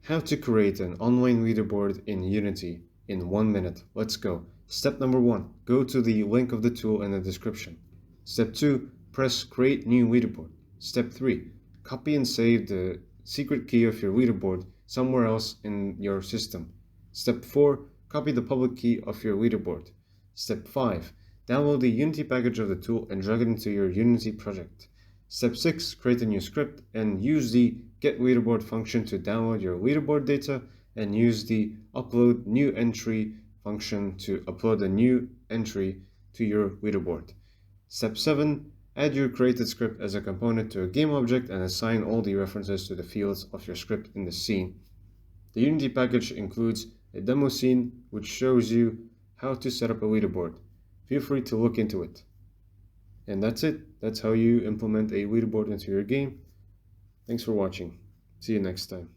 How to create an online leaderboard in Unity in 1 minute. Let's go. Step number 1. Go to the link of the tool in the description. Step 2. Press Create New Leaderboard. Step 3. Copy and save the secret key of your leaderboard somewhere else in your system. Step 4. Copy the public key of your leaderboard. Step 5. Download the Unity package of the tool and drag it into your Unity project. Step 6. Create a new script and use the Get Leaderboard function to download your leaderboard data, and use the Upload New Entry function to upload a new entry to your leaderboard. Step 7. Add your created script as a component to a game object and assign all the references to the fields of your script in the scene. The Unity package includes a demo scene which shows you how to set up a leaderboard. Feel free to look into it. And that's it. That's how you implement a leaderboard into your game. Thanks for watching. See you next time.